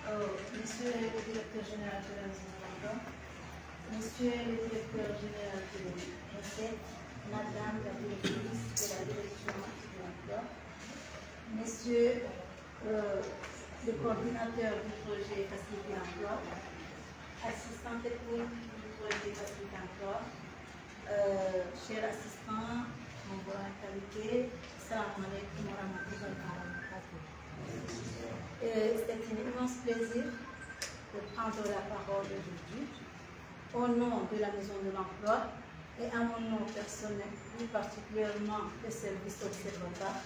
Monsieur le directeur général de la Maison de l'Emploi, Monsieur le directeur général de l'Institut, Madame la directrice de la direction de l'emploi, Monsieur le coordinateur du projet Facilité Emploi, assistant technique du projet Facilité Emploi, cher assistant, mon bon qualité, salam alaikum wa rahmatullahi wa barakatuh. C'est un immense plaisir de prendre la parole aujourd'hui au nom de la Maison de l'Emploi et à mon nom personnel, plus particulièrement le service observatoire,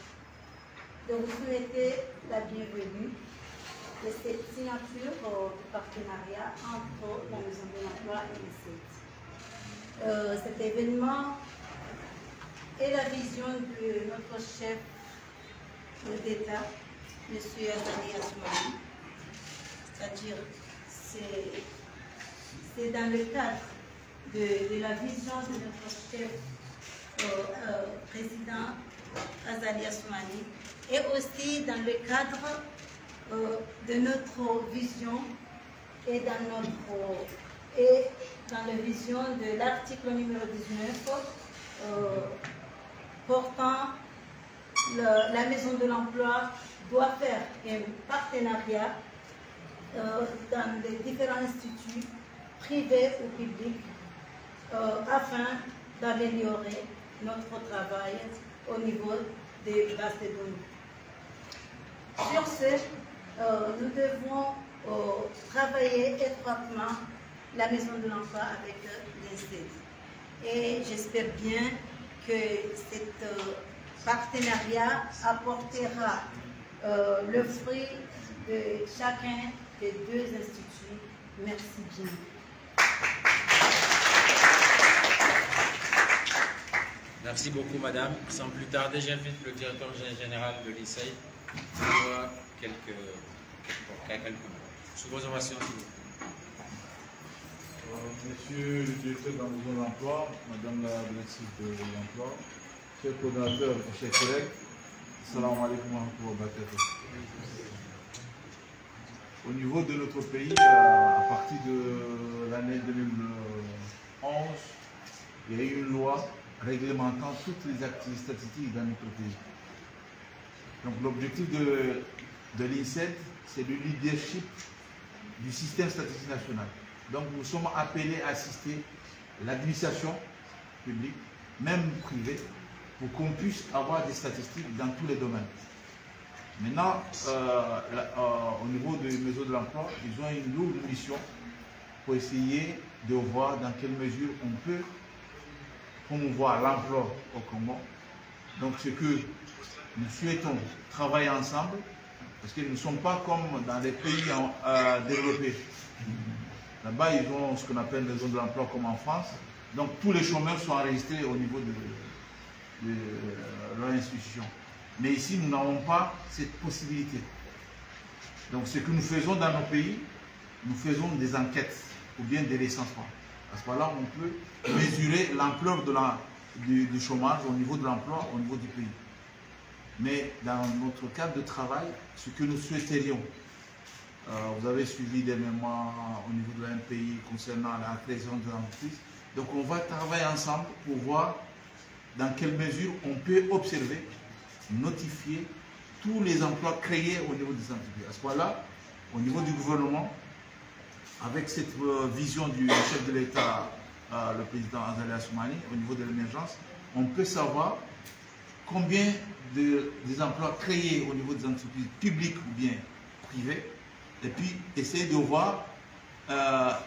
de vous souhaiter la bienvenue de cette signature du partenariat entre la Maison de l'Emploi et l'INSET. Cet événement est la vision de notre chef d'État, M. Azali Assoumani, c'est-à-dire c'est dans le cadre de la vision de notre chef président Azali Assoumani et aussi dans le cadre de notre vision et dans la vision de l'article numéro 19 portant la Maison de l'Emploi doit faire un partenariat dans les différents instituts privés ou publics afin d'améliorer notre travail au niveau des bases de données. Sur ce, nous devons travailler étroitement la Maison de l'Emploi avec l'INSET. Et j'espère bien que cet partenariat apportera le fruit de chacun des deux instituts. Merci bien. Merci beaucoup, madame. Sans plus tarder, j'invite le directeur général de l'INSET pour quelques mots. Sous vos ovations, s'il vous plaît. Monsieur le directeur de la Maison de l'Emploi, madame la directrice de l'Emploi, chers coordonnateurs et chers collègues, salam alaikum wa rahmatullahi wa barakatuh. Au niveau de notre pays, à partir de l'année 2011, il y a eu une loi réglementant toutes les activités statistiques dans notre pays. Donc l'objectif de l'INSET, c'est le leadership du système statistique national. Donc nous sommes appelés à assister l'administration publique, même privée, pour qu'on puisse avoir des statistiques dans tous les domaines. Maintenant, au niveau des maisons de l'emploi, ils ont une lourde mission pour essayer de voir dans quelle mesure on peut promouvoir l'emploi au Congo. Donc ce que nous souhaitons travailler ensemble, parce que nous ne sommes pas comme dans les pays développés. Là-bas, ils ont ce qu'on appelle les zones de l'emploi comme en France. Donc tous les chômeurs sont enregistrés au niveau de leur institution. Mais ici, nous n'avons pas cette possibilité. Donc ce que nous faisons dans nos pays, nous faisons des enquêtes ou bien des recensements. À ce moment-là, on peut mesurer l'ampleur du chômage au niveau de l'emploi, au niveau du pays. Mais dans notre cadre de travail, ce que nous souhaiterions, vous avez suivi des mémoires au niveau de l'MPI concernant la création de l'entreprise. Donc on va travailler ensemble pour voir dans quelle mesure on peut observer, notifier tous les emplois créés au niveau des entreprises. À ce moment-là, au niveau du gouvernement, avec cette vision du chef de l'État, le président Azali Assoumani, au niveau de l'émergence, on peut savoir combien des emplois créés au niveau des entreprises publiques ou bien privées, et puis essayer de voir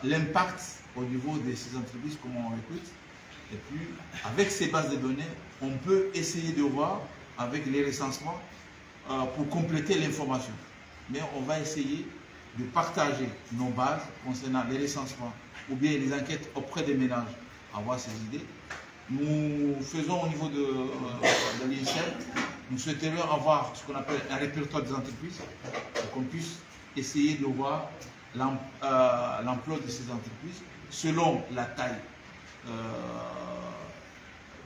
l'impact au niveau de ces entreprises, comment on écoute. Et puis, avec ces bases de données, on peut essayer de voir avec les recensements pour compléter l'information. Mais on va essayer de partager nos bases concernant les recensements ou bien les enquêtes auprès des ménages, avoir ces idées. Nous faisons au niveau de l'INSET, nous souhaiterions avoir ce qu'on appelle un répertoire des entreprises pour qu'on puisse essayer de voir l'emploi de ces entreprises selon la taille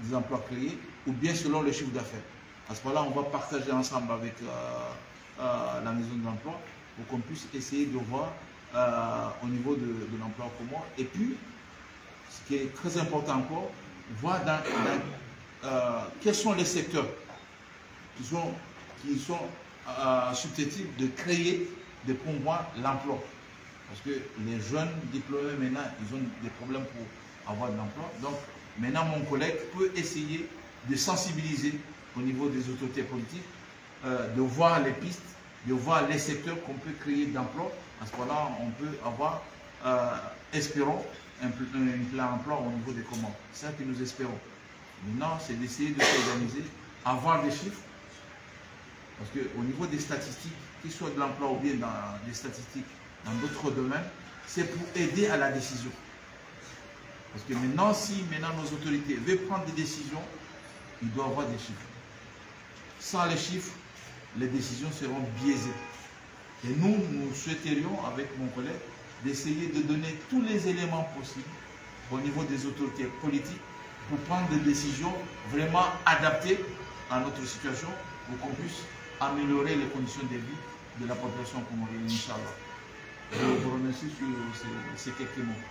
des emplois créés ou bien selon le chiffre d'affaires. À ce moment-là, on va partager ensemble avec la Maison de l'Emploi pour qu'on puisse essayer de voir au niveau de l'emploi commun. Et puis, ce qui est très important encore, voir quels sont les secteurs qui sont susceptibles de créer, de promouvoir l'emploi. Parce que les jeunes diplômés maintenant, ils ont des problèmes pour avoir de l'emploi. Donc maintenant, mon collègue peut essayer de sensibiliser au niveau des autorités politiques, de voir les pistes, de voir les secteurs qu'on peut créer d'emploi. À ce moment-là, on peut avoir, espérons, un plan emploi au niveau des commandes. C'est ça que nous espérons. Maintenant, c'est d'essayer de s'organiser, avoir des chiffres. Parce qu'au niveau des statistiques, qu'il soit de l'emploi ou bien dans des statistiques dans d'autres domaines, c'est pour aider à la décision. Parce que maintenant, si maintenant nos autorités veulent prendre des décisions, il doit y avoir des chiffres. Sans les chiffres, les décisions seront biaisées. Et nous souhaiterions, avec mon collègue, d'essayer de donner tous les éléments possibles au niveau des autorités politiques pour prendre des décisions vraiment adaptées à notre situation pour qu'on puisse améliorer les conditions de vie de la population comorienne, Inch'Allah. Je vous remercie sur ces quelques mots.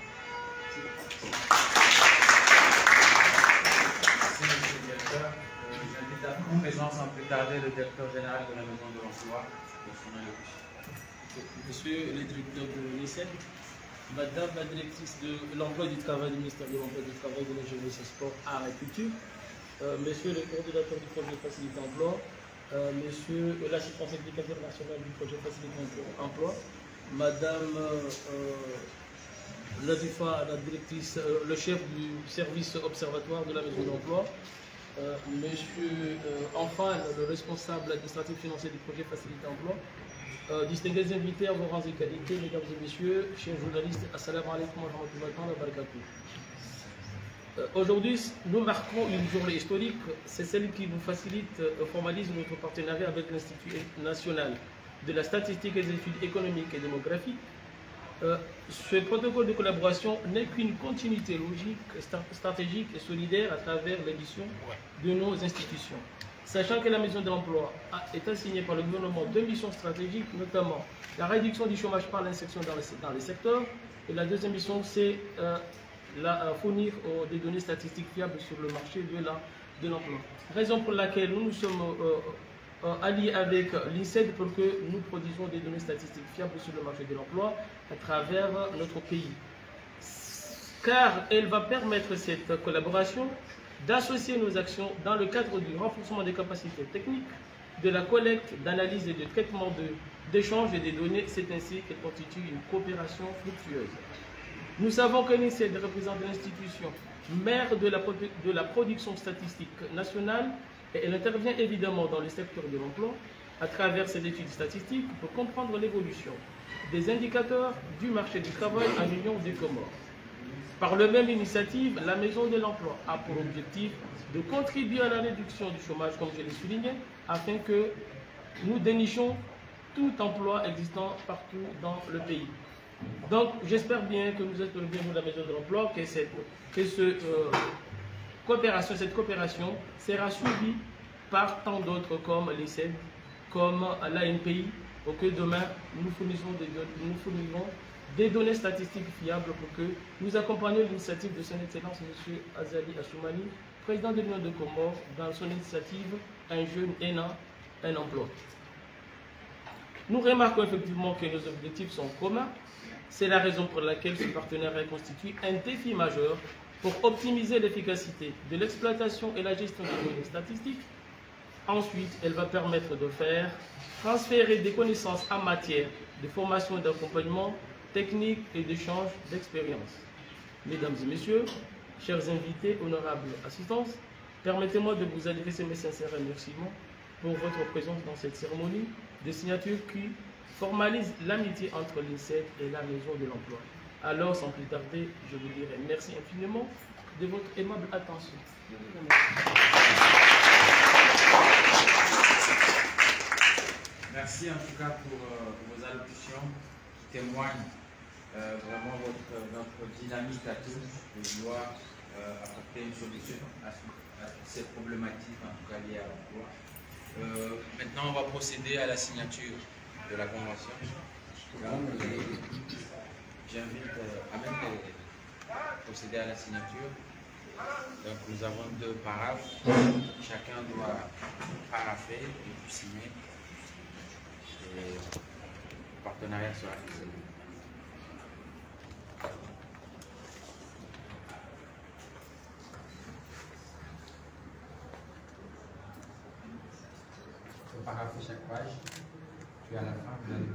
Merci, M. le directeur. J'invite à vous présence sans plus tarder le directeur général de la Maison de l'Emploi pour son allocution. Monsieur le directeur de l'ICED, Madame la directrice de l'emploi et du travail du ministère de l'Emploi et du Travail, de la Jeunesse et Sport, Arts et Culture, Monsieur le coordinateur du projet Facilité Emploi, Monsieur l'assistant exécutif national du projet Facilité Emploi, Madame Nazifa, la directrice, le chef du service observatoire de la Maison de l'Emploi, Monsieur enfin le responsable administratif financier du projet Facilité Emploi, distingués invités à vos rangs et qualités, mesdames et messieurs, chers journalistes, assalamu alaikum wa rahmatullahi wa barakatuh. Aujourd'hui, nous marquons une journée historique, c'est celle qui nous facilite, formalise notre partenariat avec l'Institut national de la statistique et des études économiques et démographiques. Ce protocole de collaboration n'est qu'une continuité logique, stratégique et solidaire à travers l'édition de nos institutions. Sachant que la Maison de l'Emploi est assignée par le gouvernement deux missions stratégiques, notamment la réduction du chômage par l'insertion dans les secteurs, et la deuxième mission, c'est fournir des données statistiques fiables sur le marché de l'emploi. Raison pour laquelle nous nous sommes alliés avec l'ICED pour que nous produisions des données statistiques fiables sur le marché de l'emploi à travers notre pays. Car elle va permettre cette collaboration d'associer nos actions dans le cadre du renforcement des capacités techniques, de la collecte, d'analyse et de traitement d'échange et des données. C'est ainsi qu'elle constitue une coopération fructueuse. Nous savons que l'INSEED représente l'institution mère de la production statistique nationale et elle intervient évidemment dans le secteur de l'emploi à travers ses études statistiques pour comprendre l'évolution des indicateurs du marché du travail en Union des Comores. Par la même initiative, la Maison de l'Emploi a pour objectif de contribuer à la réduction du chômage, comme je l'ai souligné, afin que nous dénichions tout emploi existant partout dans le pays. Donc, j'espère bien que nous êtes bien de la Maison de l'Emploi, que cette coopération sera suivie par tant d'autres comme l'ICED, comme l'ANPI, pour que demain nous fournissons des données statistiques fiables pour que nous accompagnions l'initiative de son Excellence M. Azali Assoumani, président de l'Union de Comores, dans son initiative Un jeune ENA, un emploi. Nous remarquons effectivement que nos objectifs sont communs. C'est la raison pour laquelle ce partenariat constitue un défi majeur pour optimiser l'efficacité de l'exploitation et la gestion des données statistiques. Ensuite, elle va permettre de faire transférer des connaissances en matière de formation et d'accompagnement technique et d'échange d'expériences. Mesdames et messieurs, chers invités, honorables assistances, permettez-moi de vous adresser mes sincères remerciements pour votre présence dans cette cérémonie de signature qui formalise l'amitié entre l'INSEED et la Maison de l'Emploi. Alors, sans plus tarder, je vous dirai merci infiniment de votre aimable attention. Je vous remercie. Merci en tout cas pour vos allocutions qui témoignent vraiment notre dynamique à tous de vouloir apporter une solution à toutes ces problématiques, en tout cas liées à l'emploi. Maintenant, on va procéder à la signature de la convention. j'invite à même procéder à la signature. Donc nous avons 2 paraphes, chacun doit parapher et puis signer. Et le partenariat sera fixé. Il faut parapher chaque page, puis à la fin vous allez